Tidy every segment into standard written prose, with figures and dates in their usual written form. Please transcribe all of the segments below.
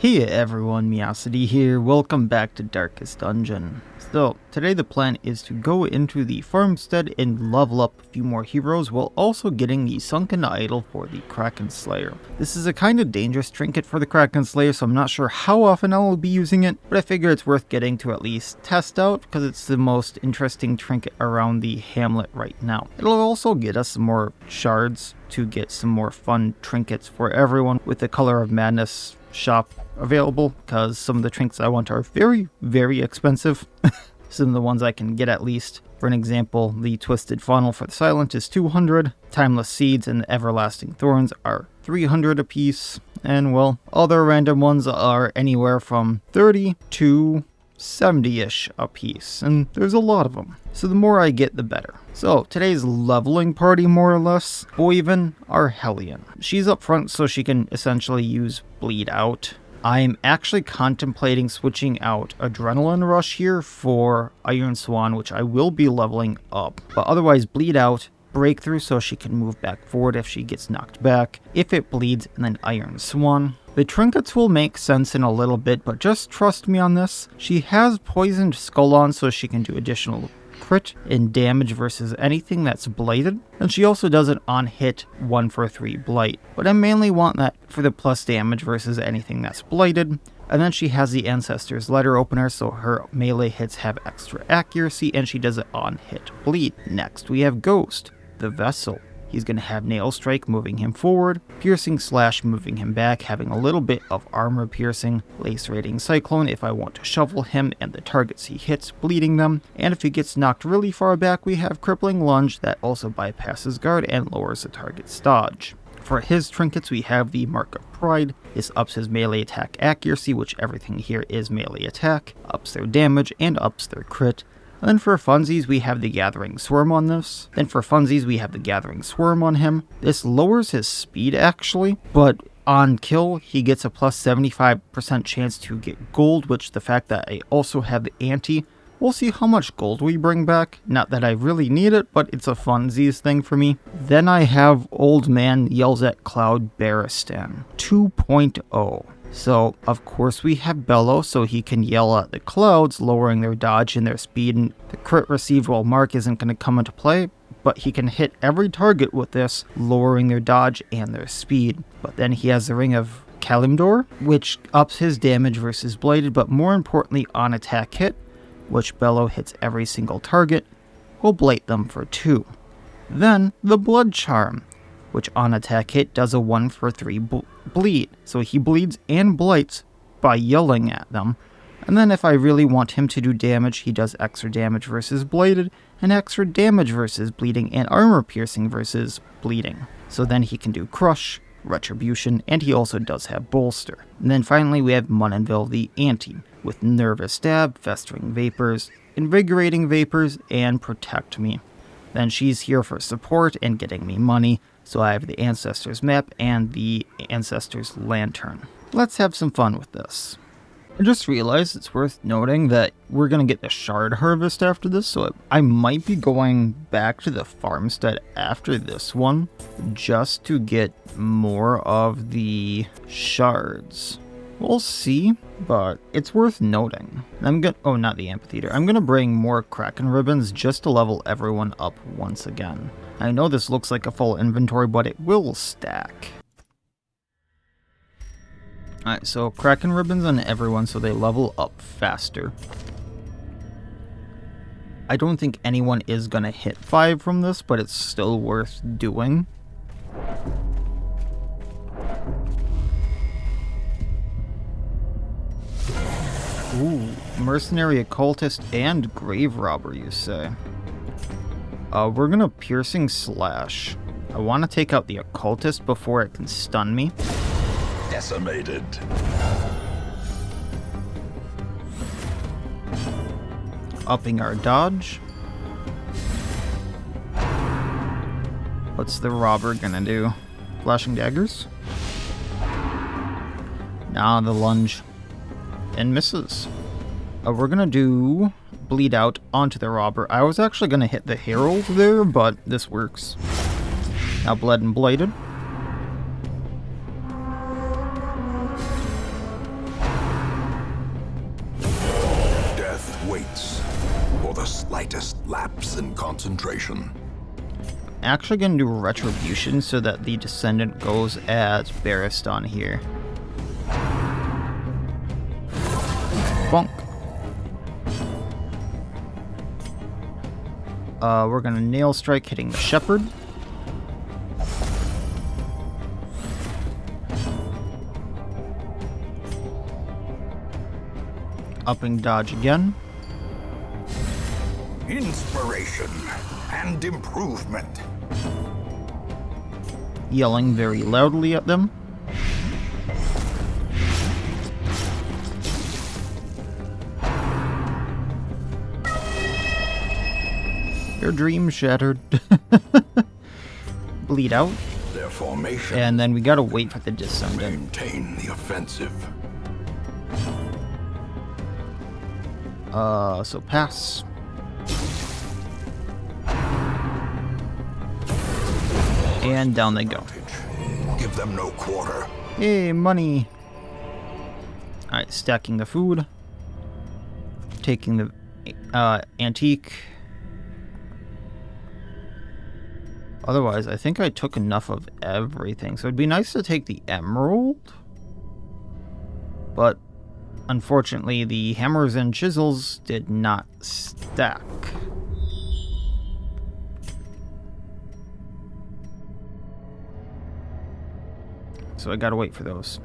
Hey everyone, Miacidae here, welcome back to Darkest Dungeon. So, today the plan is to go into the Farmstead and level up a few more heroes while also getting the Sunken Idol for the Kraken Slayer. This is a kind of dangerous trinket for the Kraken Slayer, so I'm not sure how often I will be using it, but I figure it's worth getting to at least test out because it's the most interesting trinket around the hamlet right now. It'll also get us some more shards to get some more fun trinkets for everyone with the Color of Madness shop available, because some of the trinkets I want are very expensive. Some of the ones I can get, at least. For an example, the Twisted Funnel for the Silent is 200, Timeless Seeds and the Everlasting Thorns are 300 apiece, and well, other random ones are anywhere from 30 to 70-ish a piece, and there's a lot of them. So the more I get, the better. So today's leveling party, more or less, Boyven, our Hellion. She's up front so she can essentially use Bleed Out. I'm actually contemplating switching out Adrenaline Rush here for Iron Swan, which I will be leveling up. But otherwise, Bleed Out, Breakthrough so she can move back forward if she gets knocked back, if it bleeds, and then Iron Swan. The trinkets will make sense in a little bit, but just trust me on this. She has Poisoned Skull on so she can do additional crit and damage versus anything that's blighted, and she also does it on hit 1 for 3 blight, but I mainly want that for the plus damage versus anything that's blighted. And then she has the Ancestor's Letter Opener, so her melee hits have extra accuracy, and she does it on hit bleed. Next we have Ghost, the Vessel. He's going to have Nail Strike, moving him forward, Piercing Slash, moving him back, having a little bit of armor piercing, Lacerating Cyclone if I want to shovel him and the targets he hits, bleeding them, and if he gets knocked really far back, we have Crippling Lunge that also bypasses guard and lowers the target's dodge. For his trinkets, we have the Mark of Pride. This ups his melee attack accuracy, which everything here is melee attack, ups their damage, and ups their crit. And then for funsies, we have the Gathering Swarm on this. Then for funsies, we have the Gathering Swarm on him. This lowers his speed actually, but on kill, he gets a plus 75% chance to get gold, which the fact that I also have the anti, we'll see how much gold we bring back. Not that I really need it, but it's a funsies thing for me. Then I have Old Man Yells at Cloud Barristan 2.0. So, of course, we have Bellow, so he can yell at the clouds, lowering their dodge and their speed, and the crit received while Mark isn't going to come into play, but he can hit every target with this, lowering their dodge and their speed. But then he has the Ring of Kalimdor, which ups his damage versus bladed, but more importantly on attack hit, which Bellow hits every single target, will blade them for 2. Then, the Blood Charm, which on attack hit does a 1 for 3 bleed. So he bleeds and blights by yelling at them. And then if I really want him to do damage, he does extra damage versus bladed, and extra damage versus bleeding, and armor piercing versus bleeding. So then he can do Crush, Retribution, and he also does have Bolster. And then finally we have Munenville the Anti, with Nervous Stab, Festering Vapors, Invigorating Vapors, and Protect Me. Then she's here for support and getting me money, so I have the Ancestor's Map and the Ancestor's Lantern. Let's have some fun with this. I just realized it's worth noting that we're going to get the Shard Harvest after this, so I might be going back to the Farmstead after this one, just to get more of the shards. We'll see, but it's worth noting. Oh, not the amphitheater. I'm gonna bring more Kraken ribbons just to level everyone up once again. I know this looks like a full inventory, but it will stack. Alright, so Kraken ribbons on everyone so they level up faster. I don't think anyone is gonna hit 5 from this, but it's still worth doing. Ooh, Mercenary Occultist and Grave Robber, you say? We're gonna Piercing Slash. I want to take out the Occultist before it can stun me. Decimated. Upping our dodge. What's the Robber gonna do? Flashing Daggers? Nah, the Lunge. And misses. We're gonna do Bleed Out onto the Robber. I was actually gonna hit the Herald there, but this works. Now Bled and Bladed. waits for the slightest lapse in concentration. Actually gonna do retribution so that the descendant goes as Barristan here. Bonk. We're gonna nail strike hitting the shepherd. Upping dodge again. Inspiration and improvement. Yelling very loudly at them. Your dream shattered. Bleed out. Their formation. And then we gotta wait for the descendant. Maintain the offensive. So pass. And down they go. Give them no quarter. Hey, money. Alright, stacking the food. Taking the antique. Otherwise, I think I took enough of everything. So it'd be nice to take the emerald. But unfortunately, the hammers and chisels did not stack. So I gotta wait for those.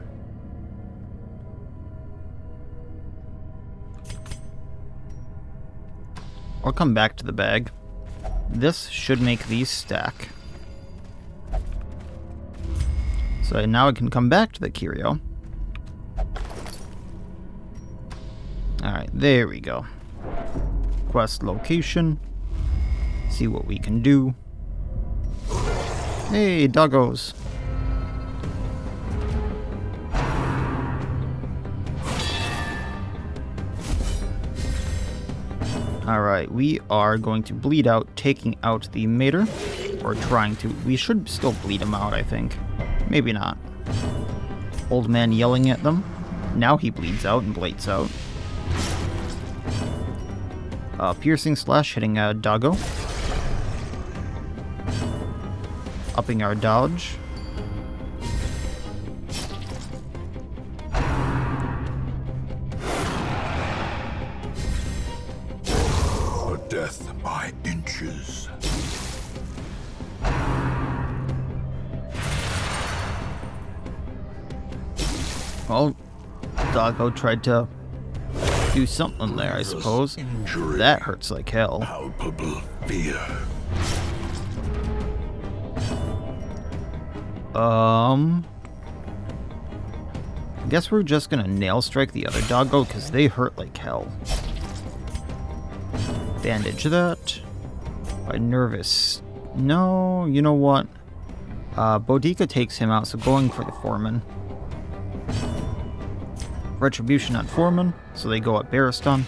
I'll come back to the bag. This should make these stack. So now I can come back to the curio. Alright, there we go. Quest location. See what we can do. Hey, doggos. Alright, we are going to bleed out, taking out the mater. Or trying to. We should still bleed him out, I think. Maybe not. Old man yelling at them. Now he bleeds out and blates out. Piercing slash hitting a doggo. Upping our dodge. Death by inches. Well, doggo tried to do something there, I suppose. Injury. That hurts like hell. Palpable fear. I guess we're just gonna nail strike the other doggo because they hurt like hell. Bandage that. By nervous. No, you know what? Boudica takes him out, so going for the foreman. Retribution on foreman, so they go at Barristan.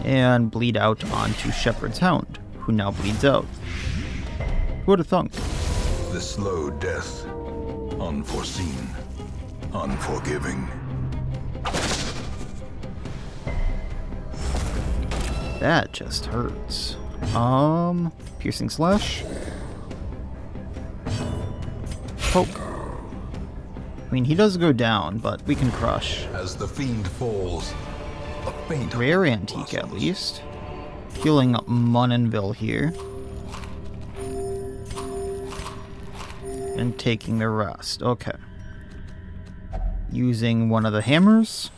And bleed out onto Shepherd's Hound, who now bleeds out. Who would have thunk? The slow death. Unforeseen. Unforgiving. That just hurts. Piercing slash. Poke. I mean, he does go down, but we can crush. As the fiend falls, a faint Rare antique, at least. Healing up Munanville here. And taking the rest. Okay. Using one of the hammers.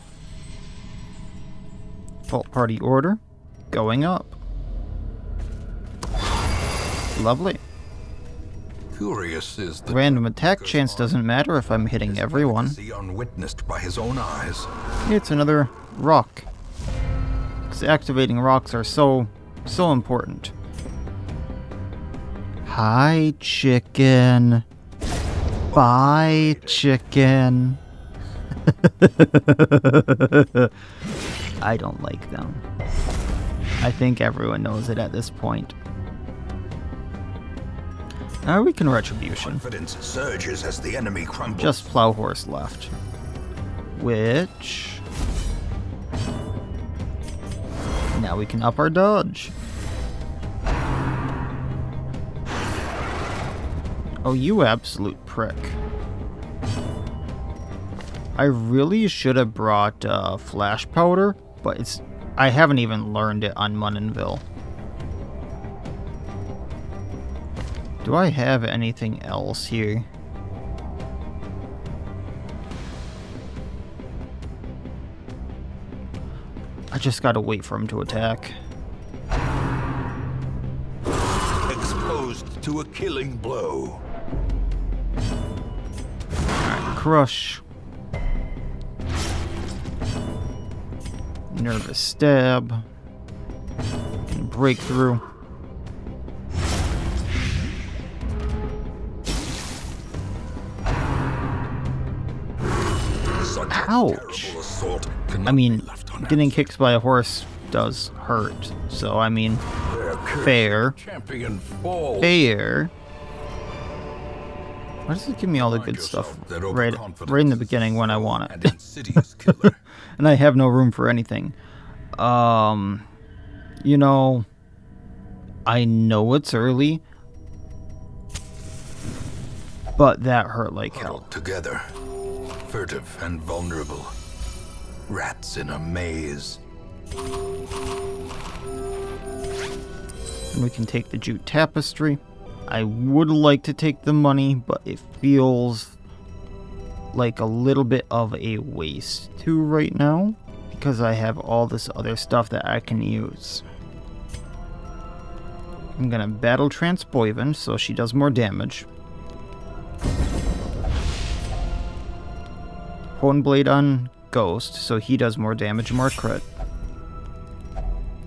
Fault party order. Going up. Lovely. Curious is the Random attack chance doesn't matter if I'm hitting everyone. Unwitnessed by his own eyes. It's another rock. Because activating rocks are so important. Hi, chicken. Bye, chicken. I don't like them. I think everyone knows it at this point. Now we can retribution. Confidence surges as the enemy crumbles. Just Plow Horse left. Which... Now we can up our dodge. Oh, you absolute prick. I really should have brought flash powder, but I haven't even learned it on Munninville. Do I have anything else here? I just gotta wait for him to attack. Exposed to a killing blow. Crush. Nervous stab. And breakthrough. Ouch. I mean, getting kicked by a horse does hurt. So, I mean, fair. Fair. Why does it give me all the good stuff right in the beginning when I want it? And I have no room for anything. You know, I know it's early, but that hurt like hell. Together, furtive and vulnerable, rats in a maze. And we can take the jute tapestry. I would like to take the money, but it feels like a little bit of a waste too right now, because I have all this other stuff that I can use. I'm gonna battle Transboyven so she does more damage. Hornblade on Ghost so he does more damage, more crit.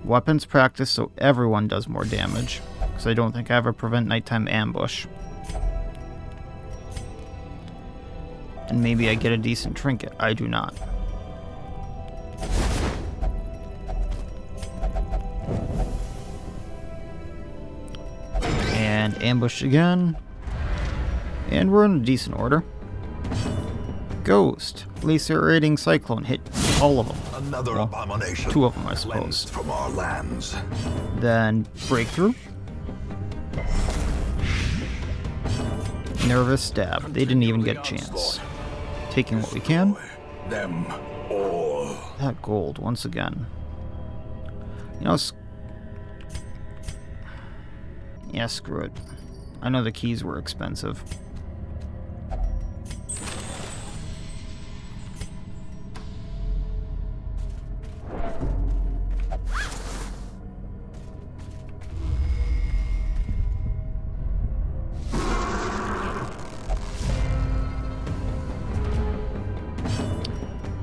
Weapons practice so everyone does more damage, because I don't think I ever prevent nighttime ambush. And maybe I get a decent trinket. I do not. And ambush again. And we're in a decent order. Ghost. Lacerating Cyclone. Hit all of them. Another abomination. 2 of them, I suppose. From our lands. Then Breakthrough. Nervous Stab. They didn't even get a chance. Taking what we can. Them all. That gold, once again. You know, yeah, screw it. I know the keys were expensive.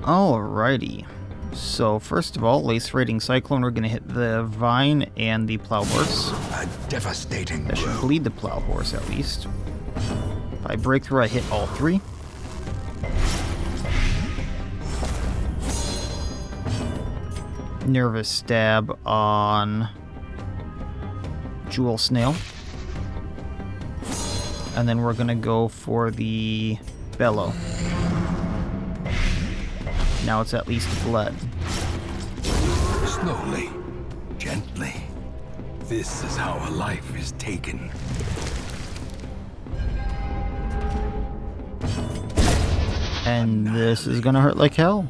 Alrighty. So, first of all, Lacerating Cyclone, we're going to hit the Vine and the Plow Horse. A devastating That should blow. bleed the Plow Horse, at least. If I break through, I hit all 3. Nervous Stab on Jewel Snail. And then we're going to go for the Bellow. Now it's at least bled. Slowly, gently. This is how a life is taken. And this is gonna hurt like hell.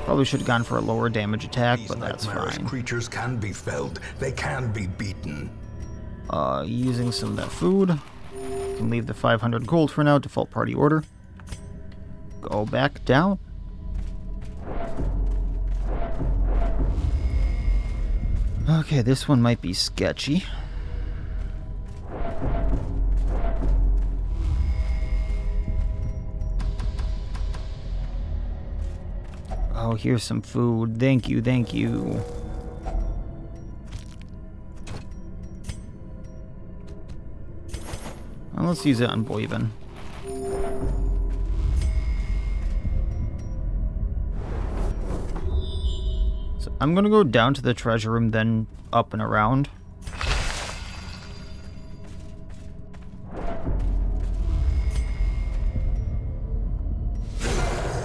Probably should have gone for a lower damage attack, but that's fine. Creatures can be felled. They can be beaten. Using some of that food. Can leave the 500 gold for now, default party order. Go back down. Okay, this one might be sketchy. Oh, here's some food. Thank you, thank you. Well, let's use it on Boyven. So I'm gonna go down to the treasure room, then up and around.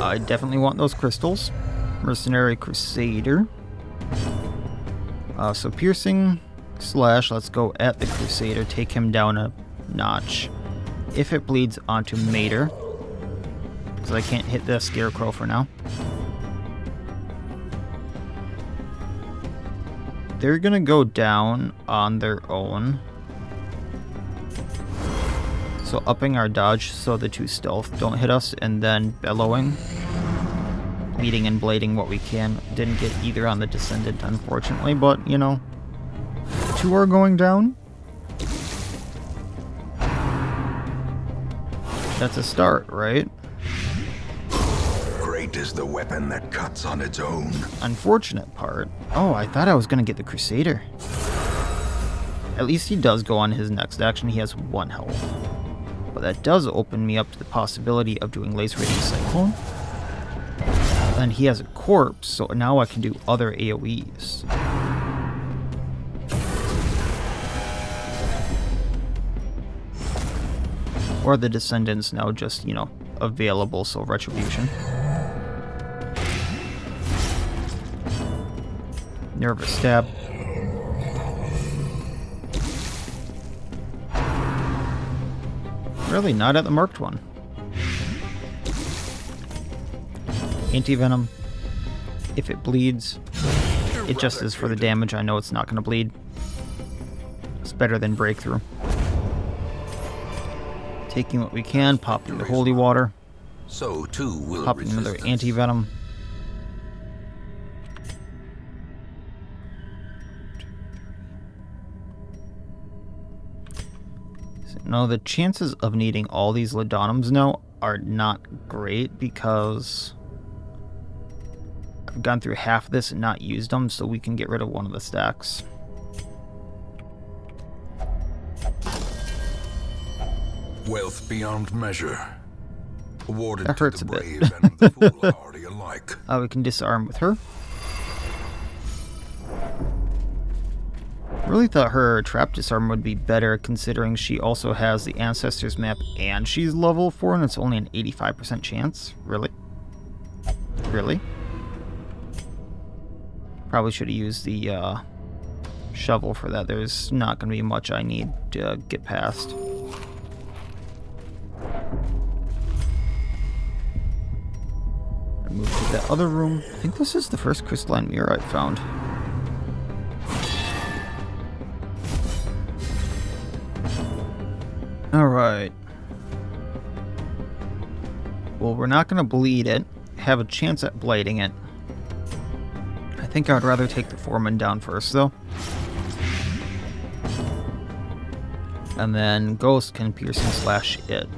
I definitely want those crystals. Mercenary Crusader. So piercing slash, let's go at the Crusader, take him down a notch. If it bleeds onto Mater, because I can't hit the Scarecrow for now. They're gonna go down on their own. So upping our dodge so the 2 stealth don't hit us, and then bellowing. Bleeding and blading what we can. Didn't get either on the Descendant, unfortunately, but, you know, 2 are going down. That's a start, right? Great is the weapon that cuts on its own. Unfortunate part. Oh, I thought I was gonna get the Crusader. At least he does go on his next action. He has 1 health. But that does open me up to the possibility of doing Laser Rating Cyclone. Then he has a corpse, so now I can do other AoEs. Or the Descendants now just, you know, available, so Retribution. Nervous Stab. Really, not at the marked one. Anti-Venom. If it bleeds, it just is for the damage. I know it's not going to bleed. It's better than Breakthrough. Taking what we can, popping the Holy Water. So too will popping another Anti-Venom. No, the chances of needing all these Ladonums now are not great because I've gone through half of this and not used them, so we can get rid of one of the stacks. Wealth beyond measure. Awarded That hurts to the a brave bit. and the foolhardy alike. We can disarm with her. Really thought her trap disarm would be better considering she also has the Ancestors map and she's level 4 and it's only an 85% chance. Really? Really? Probably should have used the shovel for that. There's not going to be much I need to get past. Move to the other room. I think this is the first crystalline mirror I've found. Alright. Well, we're not going to bleed it. Have a chance at blading it. I think I would rather take the Foreman down first, though. And then Ghost can pierce and slash it.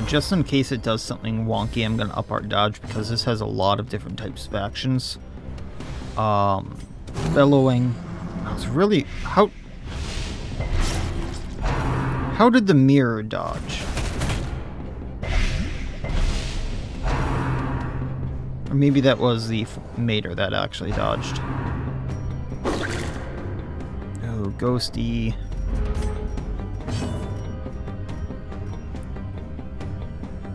Just in case it does something wonky, I'm going to up our dodge because this has a lot of different types of actions. Bellowing. I was really... How did the mirror dodge? Or maybe that was the Mater that actually dodged. Oh, Ghosty.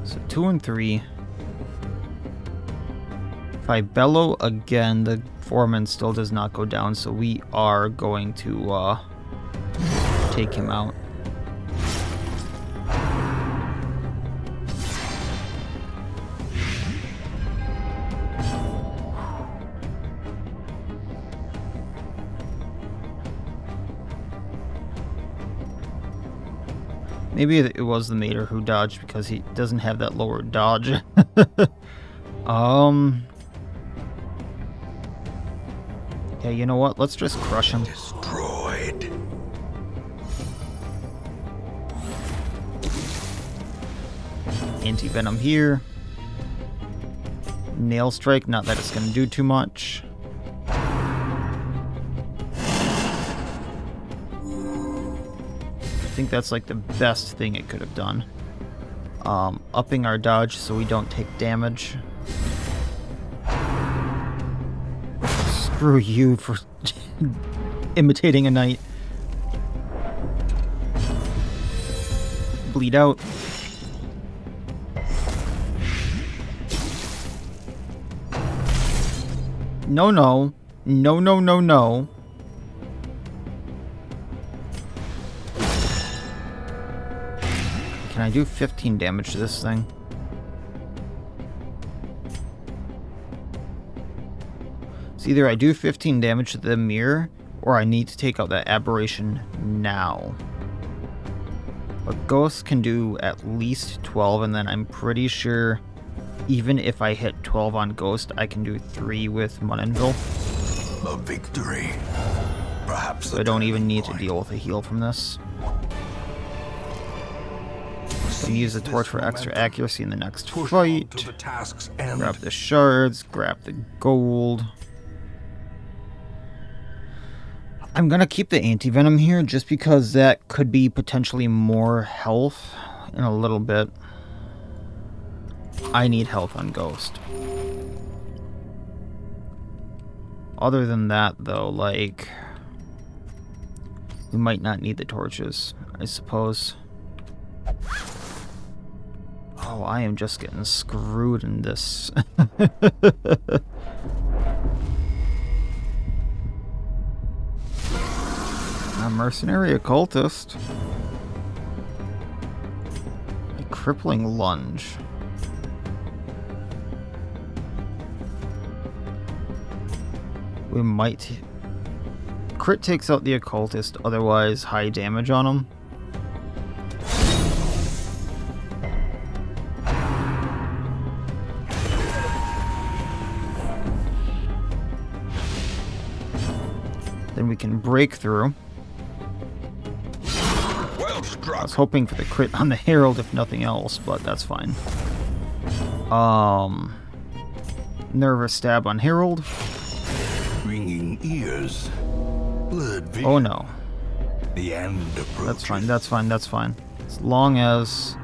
So 2 and 3. If I bellow again, the Foreman still does not go down, so we are going to take him out. Maybe it was the Mater who dodged because he doesn't have that lower dodge. Yeah, you know what? Let's just crush him. Destroyed. Anti-Venom here. Nail Strike, not that it's going to do too much. I think that's like the best thing it could have done. Upping our dodge so we don't take damage. Screw you for imitating a knight. Bleed out. No, no. No, no, no, no. Can I do 15 damage to this thing? So either I do 15 damage to the mirror, or I need to take out that aberration now. But Ghost can do at least 12, and then I'm pretty sure even if I hit 12 on Ghost, I can do 3 with Munenville. A victory. Perhaps So I don't even need to deal with a heal from this. I can use the torch for extra accuracy in the next fight. Grab the shards, grab the gold. I'm gonna keep the anti-venom here just because that could be potentially more health in a little bit. I need health on Ghost. Other than that, though, like, we might not need the torches, I suppose. Oh, I am just getting screwed in this. A mercenary occultist. A crippling lunge. We might... Crit takes out the occultist, otherwise high damage on him. Then we can break through. Well struck. I was hoping for the crit on the Herald if nothing else, but that's fine. Nervous stab on Herald. Ringing ears. Blurred vision. Oh no. The end approaches. That's fine, that's fine, that's fine. As long as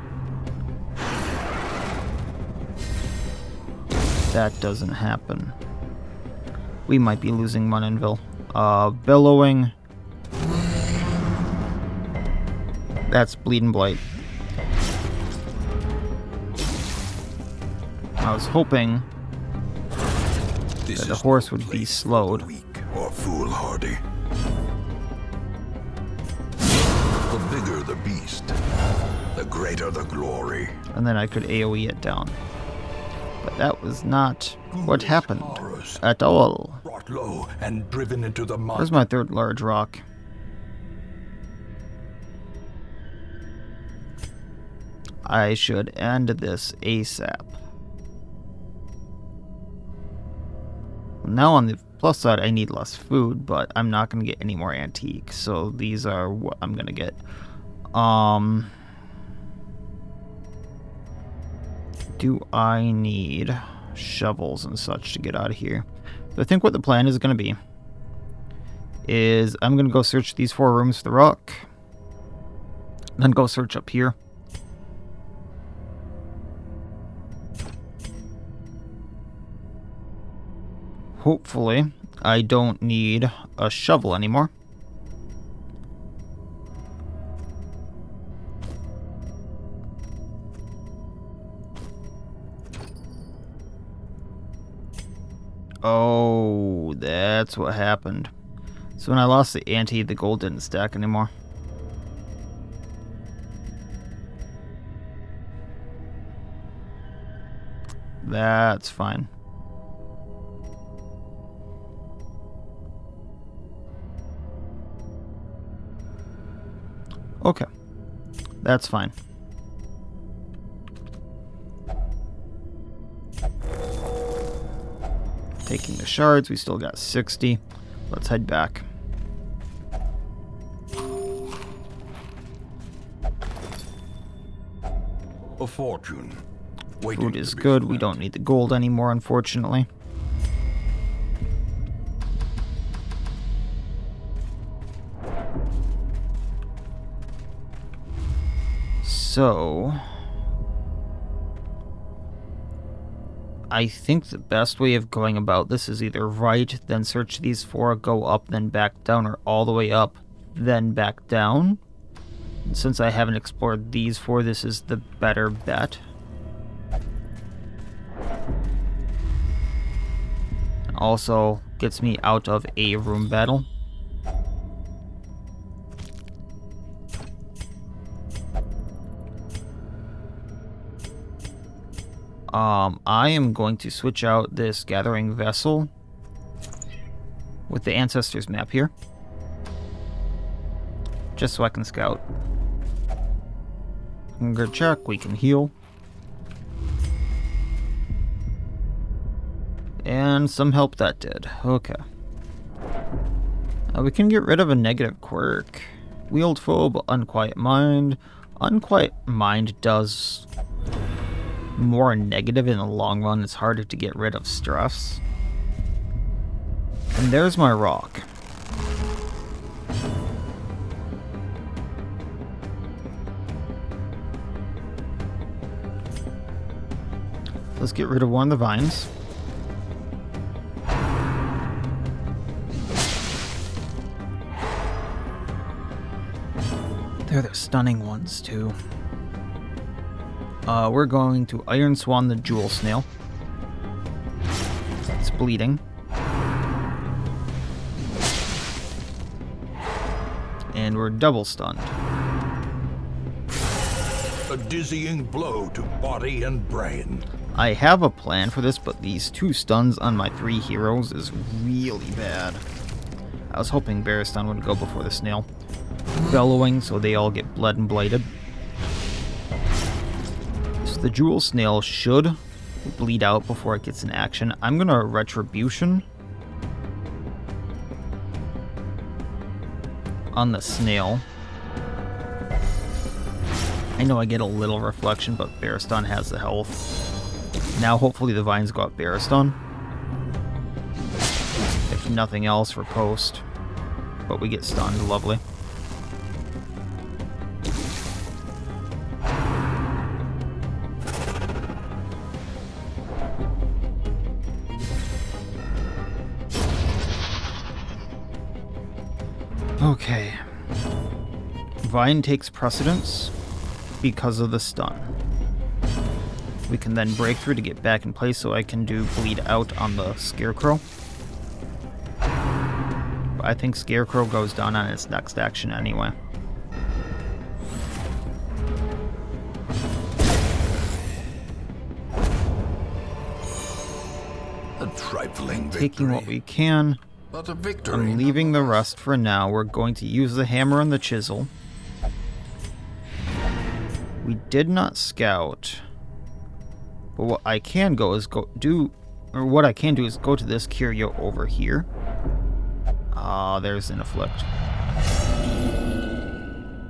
that doesn't happen. We might be losing Munenville. Bellowing. That's Bleeding Blight. I was hoping that the horse would be slowed. Weak or foolhardy. The bigger the beast, the greater the glory. And then I could AoE it down. But that was not what happened at all. Brought low and driven into the mud. Where's my third large rock? I should end this ASAP. Now on the plus side, I need less food, but I'm not going to get any more antiques, so these are what I'm going to get. Do I need shovels and such to get out of here? So I think what the plan is going to be is I'm going to go search these 4 rooms for the rock, then go search up here. Hopefully, I don't need a shovel anymore. Oh, that's what happened. So when I lost the ante, the gold didn't stack anymore. That's fine. Okay, that's fine. Taking the shards, we still got 60. Let's head back. A fortune. Food is good. We don't need the gold anymore, unfortunately. So, I think the best way of going about this is either right, then search these 4, go up, then back down, or all the way up, then back down. Since I haven't explored these 4, this is the better bet. Also gets me out of a room battle. I am going to switch out this gathering vessel with the ancestors map here, just so I can scout. Hunger check, we can heal. And some help that did. Okay. We can get rid of a negative quirk. Wield phobe, unquiet mind. Unquiet mind does more negative in the long run. It's harder to get rid of stress. And there's my rock. Let's get rid of one of the vines. They're stunning ones too. We're going to Iron Swan the Jewel Snail. It's bleeding. And we're double stunned. A dizzying blow to body and brain. I have a plan for this, but these 2 stuns on my 3 heroes is really bad. I was hoping Bearstun would go before the snail. Bellowing so they all get bled and blighted. So the Jewel Snail should bleed out before it gets in action. I'm gonna Retribution on the snail. I know I get a little reflection, but Bearstun has the health. Now hopefully the vines go up Bearstun. If nothing else for post. But we get stunned, lovely. Okay. Vine takes precedence because of the stun. We can then break through to get back in place so I can do bleed out on the Scarecrow. But I think Scarecrow goes down on its next action anyway. A trifling victory. Taking what we can. But a victory. I'm leaving the rest for now. We're going to use the hammer and the chisel. We did not scout. But what I can go is what I can do is go to this curio over here. There's an afflict.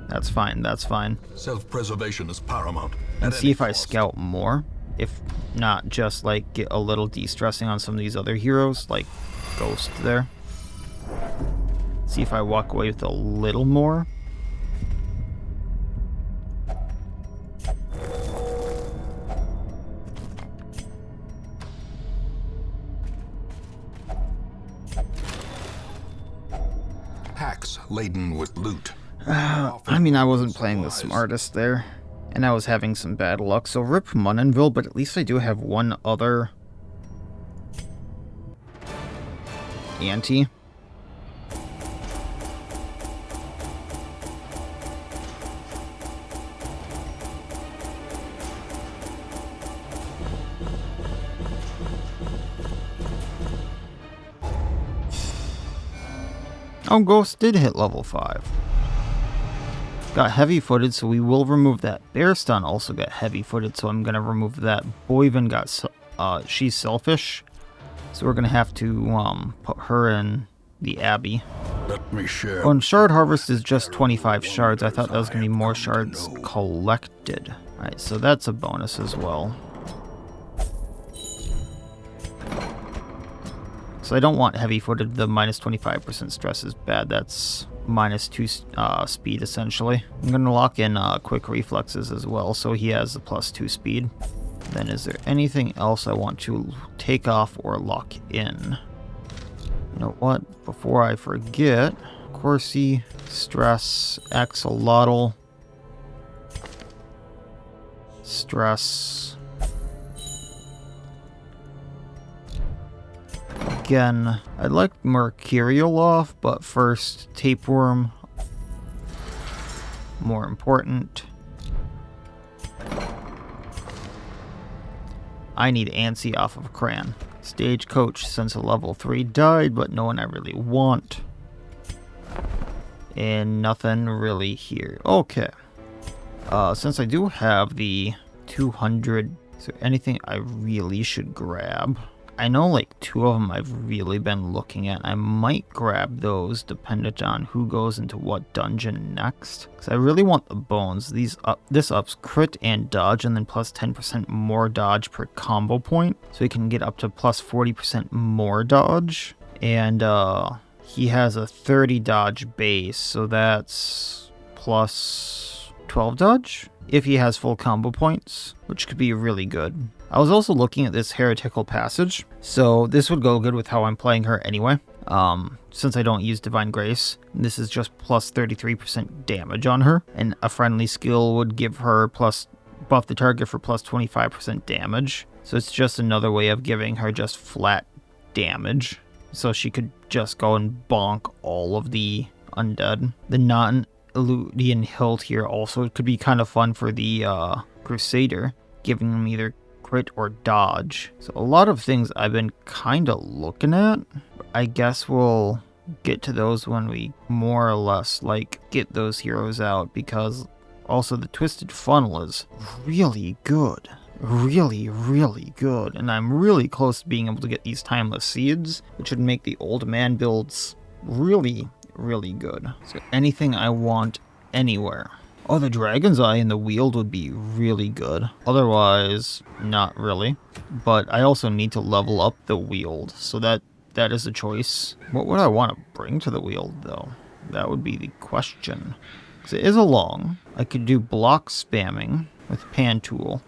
That's fine, that's fine. Self-preservation is paramount. And see if I scout more. If not, just like get a little de-stressing on some of these other heroes, like Ghost there. See if I walk away with a little more. Packs laden with loot. I mean, I wasn't playing the smartest there. And I was having some bad luck, so rip Munenville, but at least I do have one other ante. Oh, Ghost did hit level 5. Got heavy-footed, so we will remove that. Bearstun also got heavy-footed, so I'm going to remove that. Boyven got, she's selfish, so we're going to have to put her in the Abbey. Let me share. Oh, and Shard Harvest is just 25 shards. I thought that was going to be more shards collected. Alright, so that's a bonus as well. So I don't want heavy-footed. The minus 25% stress is bad. That's minus 2 speed, essentially. I'm going to lock in quick reflexes as well, so he has a plus 2 speed. Then is there anything else I want to take off or lock in? You know what? Before I forget, Corsi, Stress, Axolotl, Stress. Again, I'd like Mercurial off, but first Tapeworm. More important. I need Ansi off of Cran. Stagecoach, since a level 3 died, but no one I really want. And nothing really here. Okay. Since I do have the 200, is there anything I really should grab? I know like 2 of them I've really been looking at. I might grab those dependent on who goes into what dungeon next. Because I really want the bones. This ups crit and dodge and then plus 10% more dodge per combo point. So he can get up to plus 40% more dodge. And he has a 30 dodge base. So that's plus 12 dodge if he has full combo points, which could be really good. I was also looking at this Heretical Passage, so this would go good with how I'm playing her anyway. Since I don't use Divine Grace, this is just plus 33% damage on her, and a friendly skill would give her buff the target for plus 25% damage. So it's just another way of giving her just flat damage, so she could just go and bonk all of the undead. The non-Eludian hilt here also could be kind of fun for the Crusader, giving them either crit or dodge. So a lot of things I've been kind of looking at. I guess we'll get to those when we more or less like get those heroes out, because also the Twisted Funnel is really good. Really, really good. And I'm really close to being able to get these Timeless Seeds, which would make the old man builds really, really good. So anything I want anywhere. Oh, the Dragon's Eye and the Wield would be really good. Otherwise, not really. But I also need to level up the Wield, so that is a choice. What would I want to bring to the Wield, though? That would be the question. Because it is a long. I could do block spamming with Pan Tool,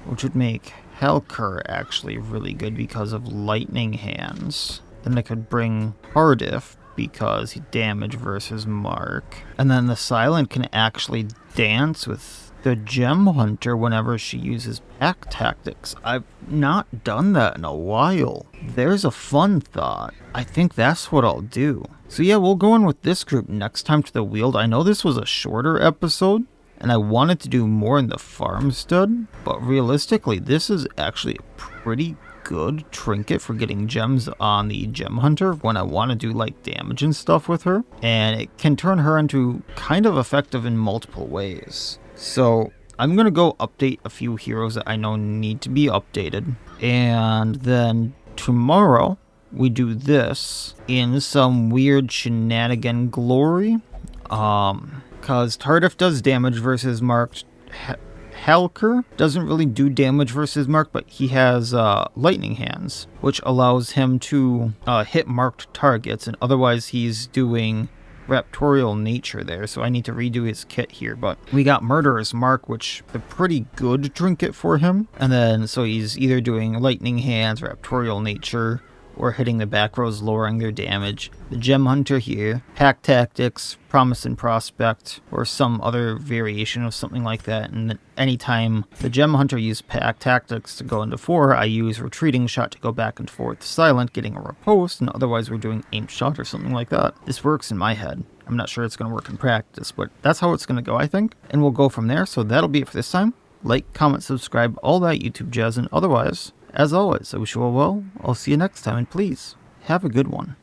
which would make Helker actually really good because of Lightning Hands. Then I could bring Cardiff, because he damage versus Mark. And then the Silent can actually dance with the Gem Hunter whenever she uses pack tactics. I've not done that in a while. There's a fun thought. I think that's what I'll do. So yeah, we'll go in with this group next time to the Wield. I know this was a shorter episode, and I wanted to do more in the Farmstead, but realistically, this is actually a pretty good trinket for getting gems on the Gem Hunter when I want to do like damage and stuff with her, and it can turn her into kind of effective in multiple ways. So I'm gonna go update a few heroes that I know need to be updated, and then tomorrow we do this in some weird shenanigan glory, because Tardif does damage versus marked. Helker doesn't really do damage versus Mark, but he has Lightning Hands, which allows him to hit marked targets, and otherwise he's doing Raptorial Nature there, so I need to redo his kit here. But we got Murderous Mark, which is a pretty good trinket for him, and then so he's either doing Lightning Hands, Raptorial Nature, or hitting the back rows, lowering their damage. The Gem Hunter here, Pack Tactics, Promise and Prospect, or some other variation of something like that. And then anytime the Gem Hunter uses Pack Tactics to go into 4, I use Retreating Shot to go back and forth silent, getting a riposte, and otherwise we're doing Aim Shot or something like that. This works in my head. I'm not sure it's going to work in practice, but that's how it's going to go, I think. And we'll go from there, so that'll be it for this time. Like, comment, subscribe, all that YouTube jazz, and otherwise, as always, I wish you all well. I'll see you next time, and please, have a good one.